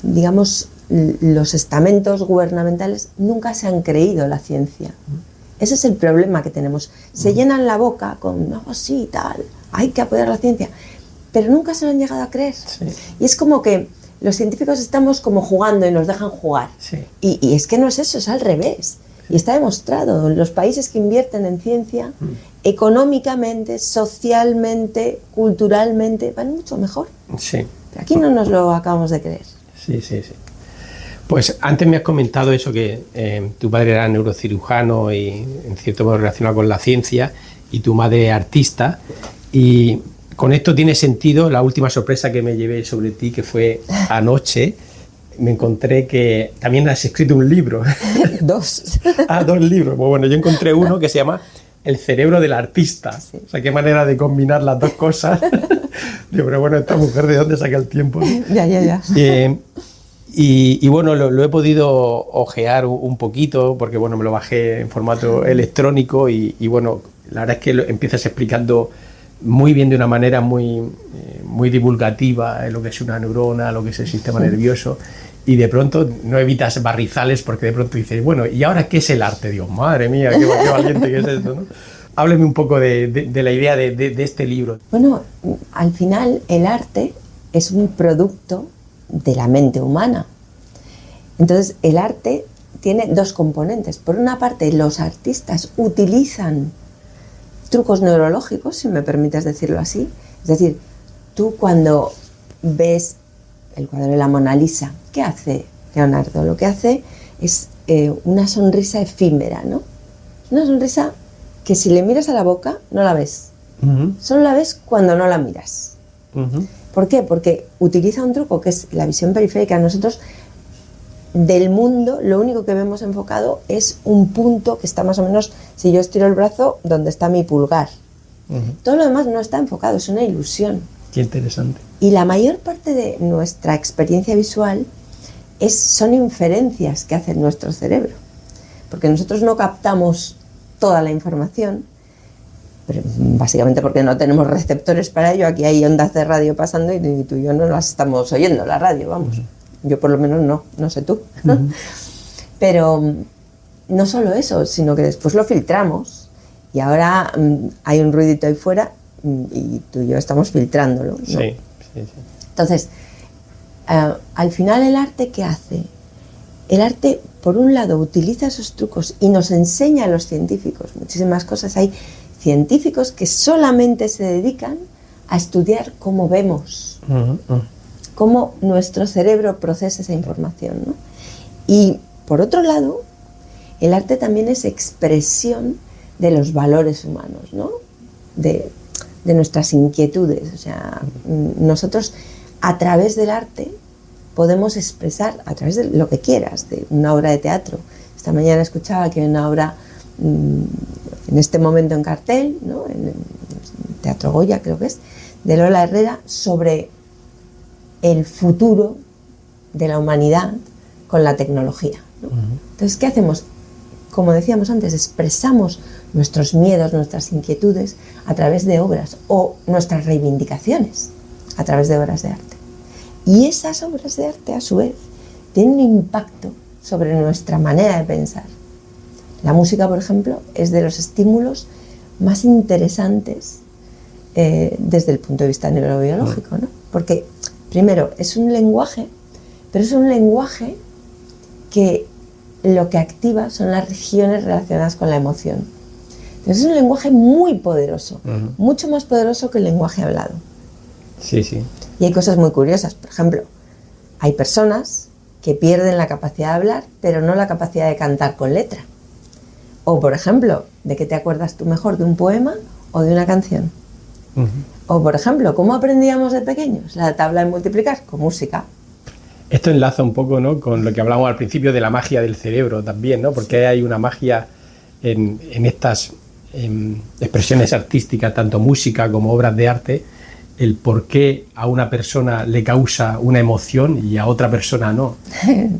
digamos, los estamentos gubernamentales nunca se han creído la ciencia. Ese es el problema que tenemos. Se llenan la boca con, no, sí, tal, hay que apoyar la ciencia, pero nunca se lo han llegado a creer. Sí. Y es como que los científicos estamos como jugando y nos dejan jugar. Sí. Y es que no es eso, es al revés. Y está demostrado, los países que invierten en ciencia, económicamente, socialmente, culturalmente, van mucho mejor. Sí. Aquí no nos lo acabamos de creer. Sí, sí, sí. Pues antes me has comentado eso, que tu padre era neurocirujano y en cierto modo relacionado con la ciencia, y tu madre artista, y con esto tiene sentido la última sorpresa que me llevé sobre ti, que fue anoche. Me encontré que también has escrito un libro. Dos. Ah, 2 libros. Bueno, yo encontré uno que se llama El cerebro del artista. Sí. O sea, qué manera de combinar las dos cosas. Digo, pero bueno, esta mujer, ¿de dónde saca el tiempo? Ya. Y bueno, lo he podido ojear un poquito, porque bueno, me lo bajé en formato electrónico y bueno, la verdad es que empiezas explicando muy bien, de una manera muy divulgativa, lo que es una neurona, lo que es el sistema nervioso, y de pronto no evitas barrizales, porque de pronto dices, bueno, ¿y ahora qué es el arte? Digo, madre mía, qué valiente que es esto, ¿no? Hábleme un poco de la idea de este libro. Bueno, al final el arte es un producto de la mente humana. Entonces el arte tiene dos componentes. Por una parte, los artistas utilizan trucos neurológicos, si me permites decirlo así. Es decir, tú cuando ves el cuadro de la Mona Lisa, ¿qué hace Leonardo? Lo que hace es una sonrisa efímera, ¿no? Una sonrisa que si le miras a la boca no la ves. Solo la ves cuando no la miras. ¿Por qué? Porque utiliza un truco que es la visión periférica. Nosotros del mundo lo único que vemos enfocado es un punto que está más o menos, si yo estiro el brazo, donde está mi pulgar. Todo lo demás no está enfocado, es una ilusión. Qué interesante. Y la mayor parte de nuestra experiencia visual son inferencias que hace nuestro cerebro. Porque nosotros no captamos toda la información, pero básicamente porque no tenemos receptores para ello. Aquí hay ondas de radio pasando y tú y yo no las estamos oyendo, la radio, vamos. Yo por lo menos no sé tú. Pero no solo eso, sino que después lo filtramos y ahora hay un ruidito ahí fuera y tú y yo estamos filtrándolo, ¿no? Sí. Entonces, al final el arte, ¿qué hace? El arte, por un lado, utiliza esos trucos y nos enseña a los científicos muchísimas cosas. Hay científicos que solamente se dedican a estudiar cómo vemos, cómo nuestro cerebro procesa esa información, ¿no? Y por otro lado, el arte también es expresión de los valores humanos, ¿no? De nuestras inquietudes. O sea, nosotros a través del arte podemos expresar, a través de lo que quieras, de una obra de teatro. Esta mañana escuchaba que hay una obra en este momento en cartel, ¿no? En el Teatro Goya creo que es, de Lola Herrera, sobre el futuro de la humanidad con la tecnología, ¿no? Entonces, ¿qué hacemos? Como decíamos antes, expresamos nuestros miedos, nuestras inquietudes a través de obras, o nuestras reivindicaciones a través de obras de arte. Y esas obras de arte, a su vez, tienen un impacto sobre nuestra manera de pensar. La música, por ejemplo, es de los estímulos más interesantes desde el punto de vista neurobiológico, ¿no? Porque, primero, es un lenguaje, pero es un lenguaje que lo que activa son las regiones relacionadas con la emoción. Entonces es un lenguaje muy poderoso, mucho más poderoso que el lenguaje hablado. Sí, sí. Y hay cosas muy curiosas. Por ejemplo, hay personas que pierden la capacidad de hablar, pero no la capacidad de cantar con letra. O, por ejemplo, ¿de qué te acuerdas tú mejor? ¿De un poema o de una canción? O, por ejemplo, ¿cómo aprendíamos de pequeños? La tabla de multiplicar con música. Esto enlaza un poco, ¿no?, con lo que hablábamos al principio de la magia del cerebro también, ¿no? Porque hay una magia en estas expresiones artísticas, tanto música como obras de arte, el por qué a una persona le causa una emoción y a otra persona no.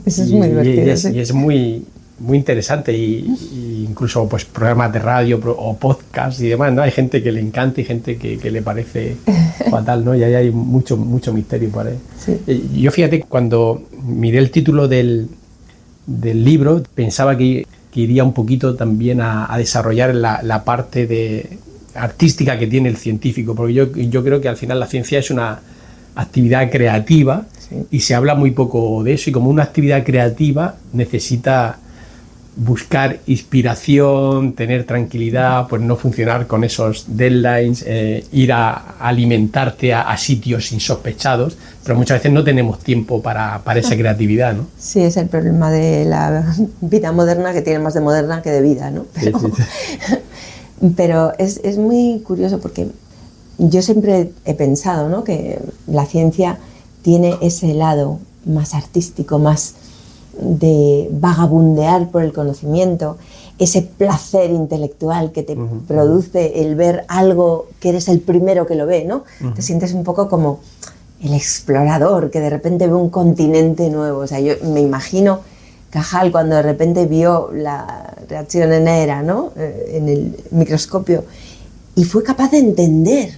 Eso es muy divertido. Y es muy interesante, y incluso pues programas de radio o podcast y demás, ¿no? Hay gente que le encanta y gente que le parece fatal, ¿no? Y ahí hay mucho misterio por ahí. Sí. Yo, fíjate, cuando miré el título del libro, pensaba que iría un poquito también a desarrollar la parte artística que tiene el científico, porque yo creo que al final la ciencia es una actividad creativa, sí, y se habla muy poco de eso, y como una actividad creativa necesita buscar inspiración, tener tranquilidad, pues no funcionar con esos deadlines, ir a alimentarte a sitios insospechados, pero muchas veces no tenemos tiempo para esa creatividad, ¿no? Sí, es el problema de la vida moderna, que tiene más de moderna que de vida, ¿no? Pero, sí. Pero es muy curioso, porque yo siempre he pensado, ¿no?, que la ciencia tiene ese lado más artístico, más de vagabundear por el conocimiento, ese placer intelectual que te produce el ver algo que eres el primero que lo ve, ¿no? Te sientes un poco como el explorador que de repente ve un continente nuevo. O sea, yo me imagino Cajal cuando de repente vio la reacción en ERA, ¿no?, en el microscopio, y fue capaz de entender.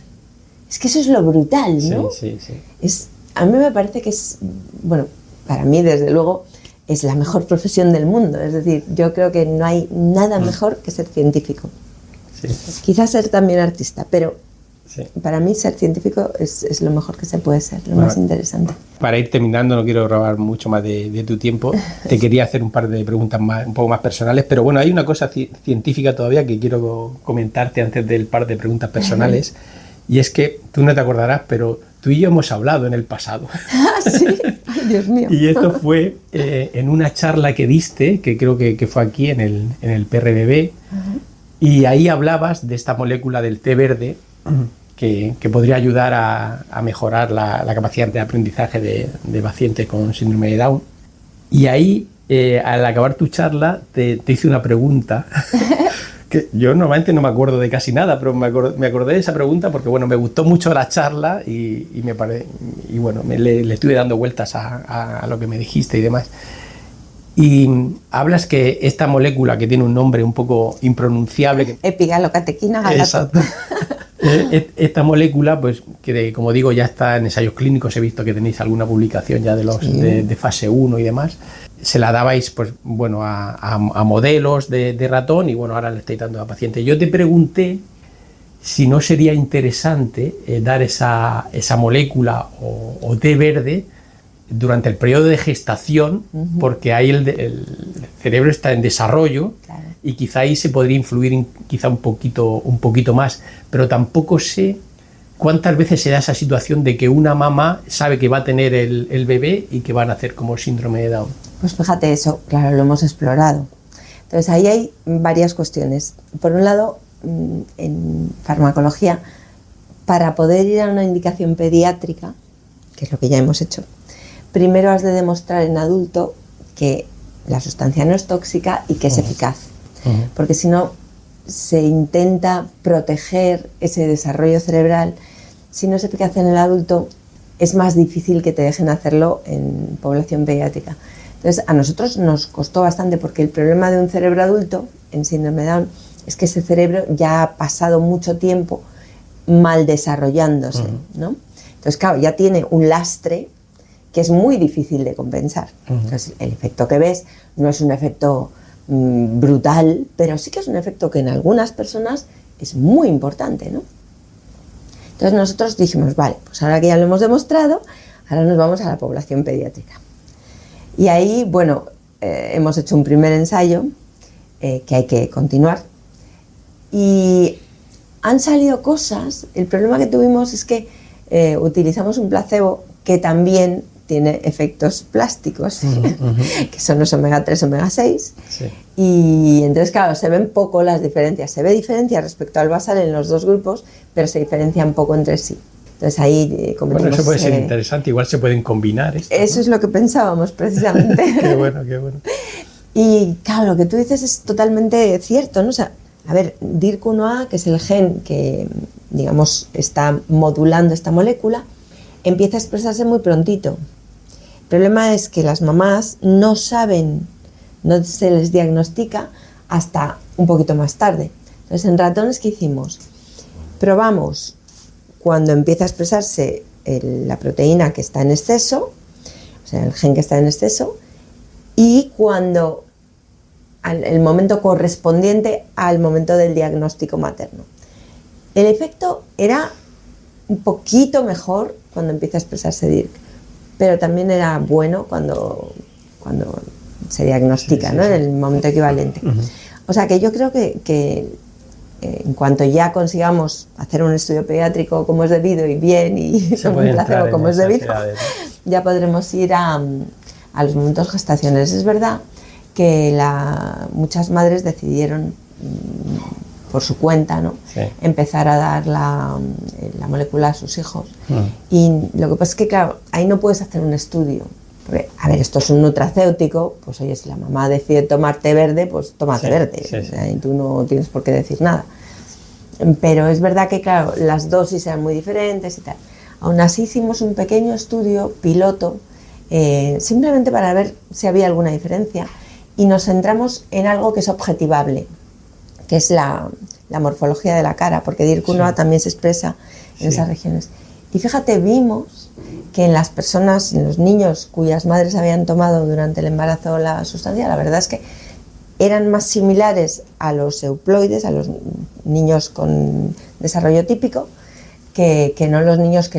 Es que eso es lo brutal, ¿no? Sí, sí, sí. A mí me parece que es, bueno, para mí desde luego, es la mejor profesión del mundo. Es decir, yo creo que no hay nada mejor que ser científico. Sí. Quizás ser también artista, pero sí, para mí ser científico es lo mejor que se puede ser, lo más interesante. Para ir terminando, no quiero robar mucho más de tu tiempo, te quería hacer un par de preguntas un poco más personales, pero bueno, hay una cosa científica todavía que quiero comentarte antes del par de preguntas personales, y es que tú no te acordarás, pero tú y yo hemos hablado en el pasado. ¿Ah, sí? Ay, Dios mío. Y esto fue en una charla que diste, que creo que fue aquí en el PRBB, y ahí hablabas de esta molécula del té verde que podría ayudar a mejorar la capacidad de aprendizaje de pacientes con síndrome de Down. Y ahí, al acabar tu charla, te hice una pregunta que yo normalmente no me acuerdo de casi nada, pero me acordé de esa pregunta porque, bueno, me gustó mucho la charla y bueno, le estuve dando vueltas a lo que me dijiste y demás. Y hablas que esta molécula, que tiene un nombre un poco impronunciable... Epigalocatequina galato. Exacto. Esta molécula, pues, que como digo, ya está en ensayos clínicos, he visto que tenéis alguna publicación ya de fase 1 y demás. Se la dabais, pues, bueno, a modelos de ratón, y bueno, ahora le estáis dando a pacientes. Yo te pregunté si no sería interesante dar esa molécula o té verde durante el periodo de gestación, porque ahí el cerebro está en desarrollo, claro, y quizá ahí se podría influir quizá un poquito más, pero tampoco sé cuántas veces se da esa situación de que una mamá sabe que va a tener el bebé y que va a nacer como síndrome de Down. Pues fíjate, eso, claro, lo hemos explorado. Entonces ahí hay varias cuestiones. Por un lado, en farmacología, para poder ir a una indicación pediátrica, que es lo que ya hemos hecho, primero has de demostrar en adulto que la sustancia no es tóxica y que es eficaz. Porque si no, se intenta proteger ese desarrollo cerebral. Si no es eficaz en el adulto, es más difícil que te dejen hacerlo en población pediátrica. Entonces, a nosotros nos costó bastante, porque el problema de un cerebro adulto en síndrome de Down es que ese cerebro ya ha pasado mucho tiempo mal desarrollándose, ¿no? Entonces, claro, ya tiene un lastre que es muy difícil de compensar. Entonces, el efecto que ves no es un efecto brutal, pero sí que es un efecto que en algunas personas es muy importante, ¿no? Entonces nosotros dijimos, vale, pues ahora que ya lo hemos demostrado, ahora nos vamos a la población pediátrica. Y ahí, bueno, hemos hecho un primer ensayo que hay que continuar. Y han salido cosas. El problema que tuvimos es que utilizamos un placebo que también tiene efectos plásticos, que son los omega 3, omega 6. Sí. Y entonces, claro, se ven poco las diferencias. Se ve diferencia respecto al basal en los dos grupos, pero se diferencian poco entre sí. Entonces ahí bueno, eso puede ser interesante, igual se pueden combinar. Eso, ¿no? Es lo que pensábamos precisamente. Qué bueno, qué bueno. Y claro, lo que tú dices es totalmente cierto, ¿no? O sea, a ver, DYRK1A, que es el gen que, digamos, está modulando esta molécula, empieza a expresarse muy prontito. El problema es que las mamás no saben, no se les diagnostica hasta un poquito más tarde. Entonces, en ratones, ¿qué hicimos? Probamos cuando empieza a expresarse la proteína que está en exceso, o sea, el gen que está en exceso, y cuando el momento correspondiente al momento del diagnóstico materno. El efecto era un poquito mejor cuando empieza a expresarse DYRK, pero también era bueno cuando se diagnostica, sí, ¿no? En el momento equivalente. O sea que yo creo que en cuanto ya consigamos hacer un estudio pediátrico como es debido y bien y con un placebo como es debido, ya podremos ir a los momentos gestacionales. Es verdad que muchas madres decidieron por su cuenta, ¿no? Sí. Empezar a dar la molécula a sus hijos. Y lo que pasa es que, claro, ahí no puedes hacer un estudio. Porque, a ver, esto es un nutracéutico, pues oye, si la mamá decide tomar té verde, pues toma té verde. Sí, sí. O sea, y tú no tienes por qué decir nada. Pero es verdad que, claro, las dosis eran muy diferentes y tal. Aún así hicimos un pequeño estudio piloto, simplemente para ver si había alguna diferencia, y nos centramos en algo que es objetivable, que es la morfología de la cara, porque DYRK1A también se expresa en esas regiones. Y fíjate, vimos que en las personas, en los niños cuyas madres habían tomado durante el embarazo la sustancia, la verdad es que eran más similares a los euploides, a los niños con desarrollo típico, que no los niños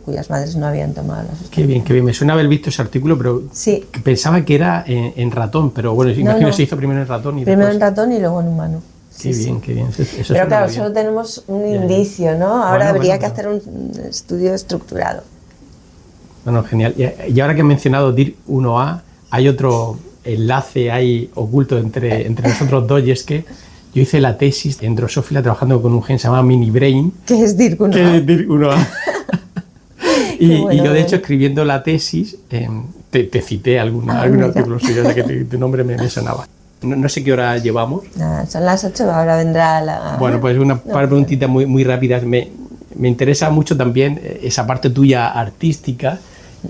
cuyas madres no habían tomado la sustancia. Qué bien, qué bien. Me suena haber visto ese artículo, pero sí. Pensaba que era en ratón, pero bueno, imagino se hizo primero en ratón y primero después... en ratón y luego en humano. Qué bien, qué bien. Eso pero claro, solo tenemos un indicio, ¿no? Ahora habría que hacer un estudio estructurado. Bueno, genial. Y ahora que he mencionado DYRK1A, hay otro enlace ahí oculto entre nosotros dos, y es que yo hice la tesis en drosófila trabajando con un gen que se llama Mini Brain. ¿Qué es DYRK1A? Y yo, de hecho, escribiendo la tesis, te cité algún artículo suyo, de que tu nombre me sonaba. No sé qué hora llevamos. Nada, son las 8, ahora vendrá la... Bueno, pues una par de preguntitas muy rápidas. Me interesa mucho también esa parte tuya artística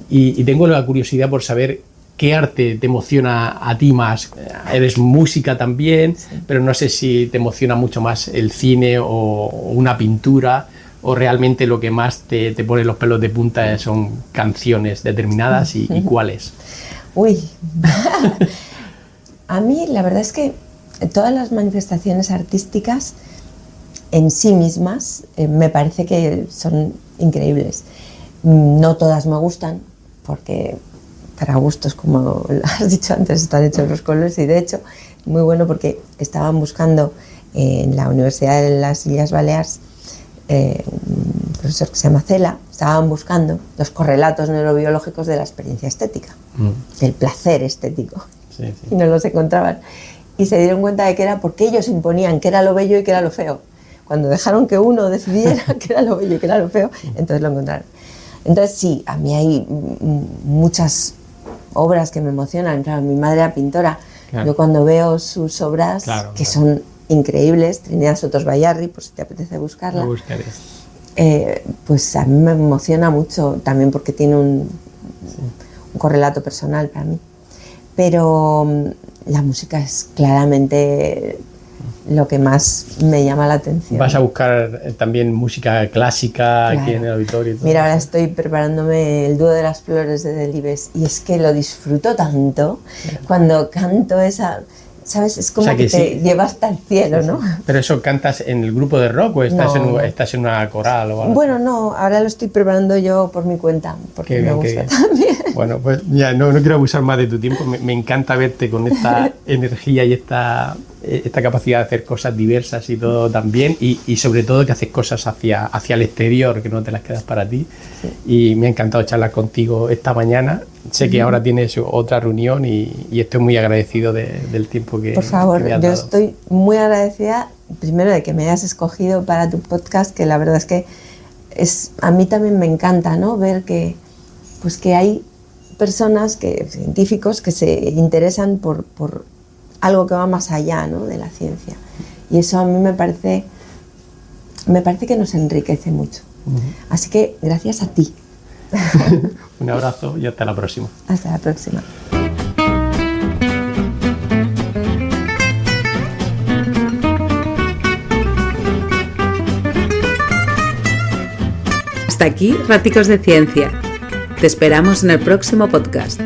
y tengo la curiosidad por saber qué arte te emociona a ti más. Eres música también, sí, pero no sé si te emociona mucho más el cine o una pintura, o realmente lo que más te pone los pelos de punta son canciones determinadas y cuáles. Uy... A mí la verdad es que todas las manifestaciones artísticas en sí mismas me parece que son increíbles. No todas me gustan, porque para gustos, como has dicho antes, están hechos los colores, y de hecho, muy bueno porque estaban buscando en la Universidad de las Islas Baleares, un profesor que se llama Cela, estaban buscando los correlatos neurobiológicos de la experiencia estética, del placer estético. Sí. Y no los encontraban, y se dieron cuenta de que era porque ellos imponían qué era lo bello y qué era lo feo. Cuando dejaron que uno decidiera qué era lo bello y qué era lo feo, entonces lo encontraron. Entonces sí, a mí hay muchas obras que me emocionan. Claro, mi madre era pintora, claro. Yo cuando veo sus obras, que son increíbles, Trinidad Sotos Bayarri, por si te apetece buscarla, pues a mí me emociona mucho, también porque tiene un correlato personal para mí. Pero la música es claramente lo que más me llama la atención. ¿Vas a buscar también música clásica aquí en el auditorio? Y todo? Mira, ahora estoy preparándome el dúo de las flores de Delibes y es que lo disfruto tanto cuando canto esa... ¿Sabes? Es como que te lleva hasta el cielo, ¿no? ¿Pero eso cantas en el grupo de rock o estás, estás en una coral o algo? Bueno, no, ahora lo estoy preparando yo por mi cuenta, porque me gusta también. Bueno, pues ya no quiero abusar más de tu tiempo, me encanta verte con esta energía y esta capacidad de hacer cosas diversas y todo también, y sobre todo que haces cosas hacia el exterior, que no te las quedas para ti. Sí. Y me ha encantado charlar contigo esta mañana. Sé que ahora tienes otra reunión y estoy muy agradecido del tiempo que Por favor, que me has yo dado. Estoy muy agradecida, primero de que me hayas escogido para tu podcast, que la verdad es que a mí también me encanta, ¿no? Ver que hay personas, científicos, que se interesan por algo que va más allá, ¿no? De la ciencia. Y eso a mí me parece que nos enriquece mucho. Así que gracias a ti. Un abrazo y hasta la próxima. Hasta la próxima. Hasta aquí Raticos de Ciencia. Te esperamos en el próximo podcast.